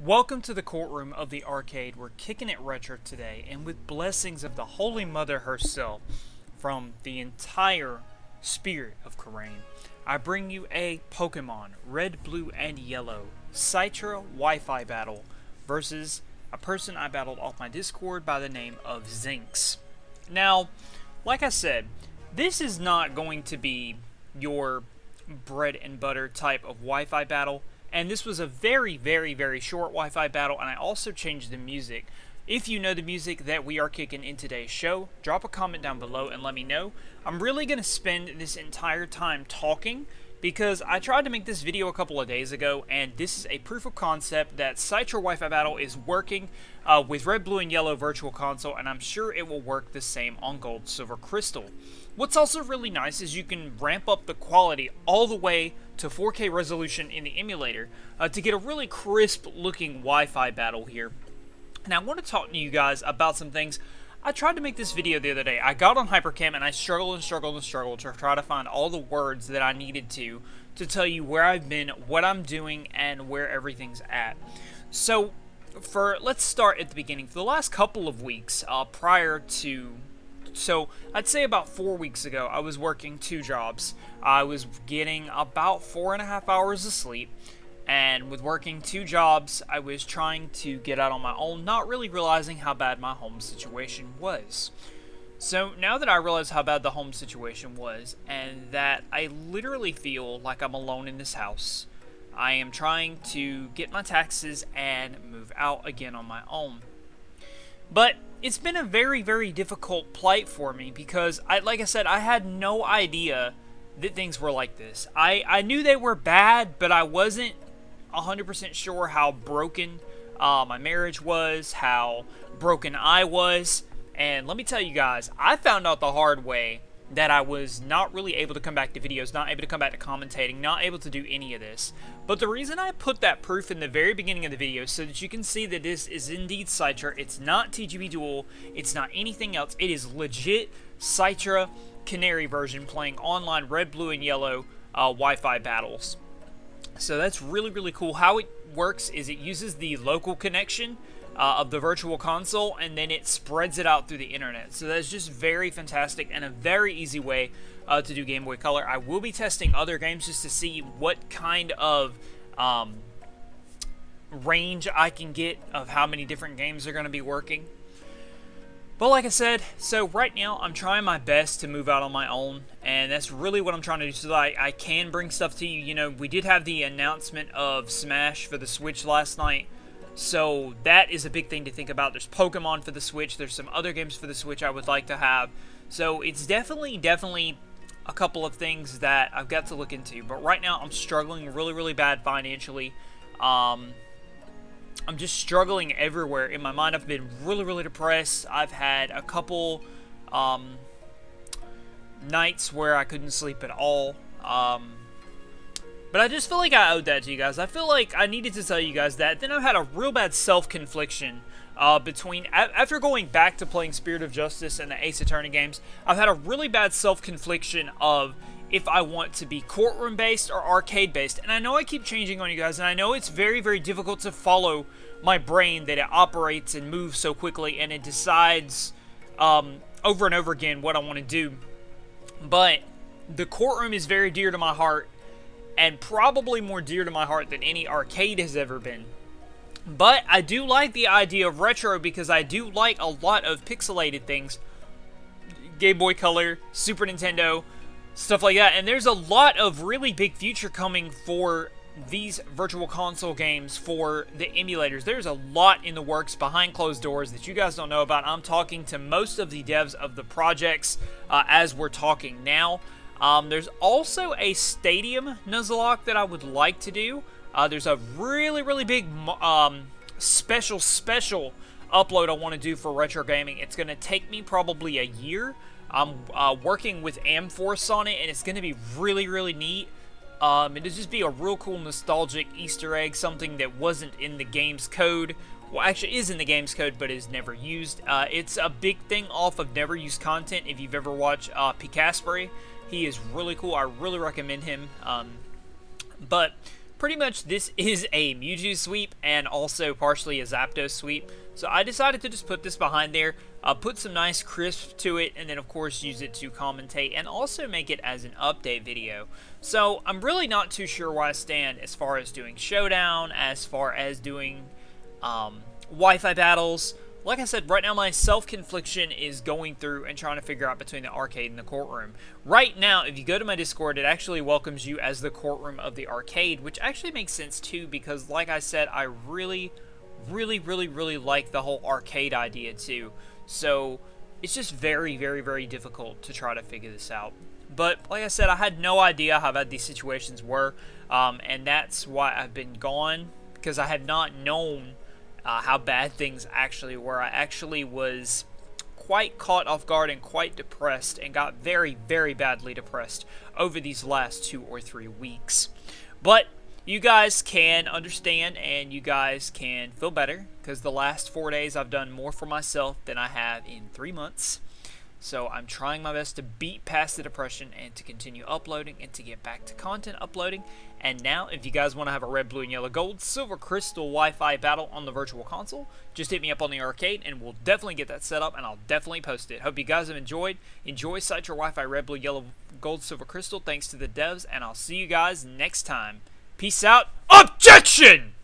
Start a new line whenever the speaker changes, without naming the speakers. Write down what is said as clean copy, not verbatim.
Welcome to the courtroom of the arcade. We're kicking it retro today, and with blessings of the Holy Mother herself from the entire spirit of Karain, I bring you a Pokemon Red, Blue, and Yellow Citra Wi-Fi battle versus a person I battled off my Discord by the name of Zinx. Now, like I said, this is not going to be your bread and butter type of Wi-Fi battle. And this was a very, very, very short Wi-Fi battle, and I also changed the music. If you know the music that we are kicking in today's show, drop a comment down below and let me know. I'm really going to spend this entire time talking because I tried to make this video a couple of days ago, and this is a proof of concept that Citra Wi-Fi battle is working with Red, Blue, and Yellow Virtual Console, and I'm sure it will work the same on Gold, Silver, Crystal. What's also really nice is you can ramp up the quality all the way to 4K resolution in the emulator to get a really crisp looking Wi-Fi battle here. And I want to talk to you guys about some things. I tried to make this video the other day. I got on Hypercam and I struggled to try to find all the words that I needed to tell you where I've been, what I'm doing, and where everything's at. So let's start at the beginning. For the last couple of weeks so I'd say about 4 weeks ago, I was working 2 jobs. I was getting about 4.5 hours of sleep, and with working 2 jobs, I was trying to get out on my own, not really realizing how bad my home situation was. So now that I realize how bad the home situation was, and that I literally feel like I'm alone in this house, I am trying to get my taxes and move out again on my own. But it's been a very, very difficult plight for me because, like I said, I had no idea that things were like this. I knew they were bad, but I wasn't 100% sure how broken my marriage was, how broken I was. And let me tell you guys, I found out the hard way that I was not really able to come back to videos, not able to come back to commentating, not able to do any of this. But the reason I put that proof in the very beginning of the video so that you can see that this is indeed Citra, it's not TGB Duel, it's not anything else, it is legit Citra Canary version playing online Red, Blue, and Yellow Wi-Fi battles. So that's really, really cool. How it works is it uses the local connection of the virtual console, and then it spreads it out through the internet. So that's just very fantastic and a very easy way to do Game Boy Color. I will be testing other games just to see what kind of range I can get of how many different games are going to be working. But like I said, so right now I'm trying my best to move out on my own, and that's really what I'm trying to do so that I can bring stuff to you. You know, we did have the announcement of Smash for the Switch last night. So that is a big thing to think about. There's Pokemon for the Switch. There's some other games for the Switch I would like to have. So it's definitely a couple of things that I've got to look into. But right now I'm struggling really, really bad financially. I'm just struggling everywhere. In my mind, I've been really, really depressed. I've had a couple nights where I couldn't sleep at all. But I just feel like I owed that to you guys. I feel like I needed to tell you guys that. Then I've had a real bad self-confliction after going back to playing Spirit of Justice and the Ace Attorney games, I've had a really bad self-confliction of if I want to be courtroom-based or arcade-based. And I know I keep changing on you guys, and I know it's very, very difficult to follow my brain that it operates and moves so quickly, and it decides over and over again what I want to do. But the courtroom is very dear to my heart, and probably more dear to my heart than any arcade has ever been. But I do like the idea of retro because I do like a lot of pixelated things. Game Boy Color, Super Nintendo, stuff like that. And there's a lot of really big future coming for these virtual console games for the emulators. There's a lot in the works behind closed doors that you guys don't know about. I'm talking to most of the devs of the projects as we're talking now. There's also a Stadium Nuzlocke that I would like to do. There's a really, really big special upload I want to do for retro gaming. It's going to take me probably a year. I'm working with Amforce on it, and it's going to be really, really neat. It'll just be a real cool nostalgic Easter egg, something that wasn't in the game's code. Well, actually is in the game's code, but is never used. It's a big thing off of never used content. If you've ever watched P. Caspery, he is really cool. I really recommend him. But pretty much this is a Mewtwo sweep and also partially a Zapdos sweep. So I decided to just put this behind there, put some nice crisp to it, and then of course use it to commentate and also make it as an update video. So I'm really not too sure where I stand as far as doing Showdown, as far as doing Wi-Fi battles. Like I said, right now my self-confliction is going through and trying to figure out between the arcade and the courtroom. Right now, if you go to my Discord, it actually welcomes you as the courtroom of the arcade, which actually makes sense too, because like I said, I really like the whole arcade idea too. So it's just very difficult to try to figure this out. But like I said, I had no idea how bad these situations were, and that's why I've been gone, because I had not known how bad things actually were. I actually was quite caught off guard and quite depressed, and got very badly depressed over these last 2 or 3 weeks. But you guys can understand and you guys can feel better, because the last 4 days I've done more for myself than I have in 3 months. So I'm trying my best to beat past the depression and to continue uploading and to get back to content uploading. And now, if you guys want to have a red, blue, and yellow, gold, silver, crystal Wi-Fi battle on the virtual console, just hit me up on the arcade and we'll definitely get that set up and I'll definitely post it. Hope you guys have enjoyed. Enjoy Citra Wi-Fi red, blue, yellow, gold, silver, crystal. Thanks to the devs, and I'll see you guys next time. Peace out. Objection!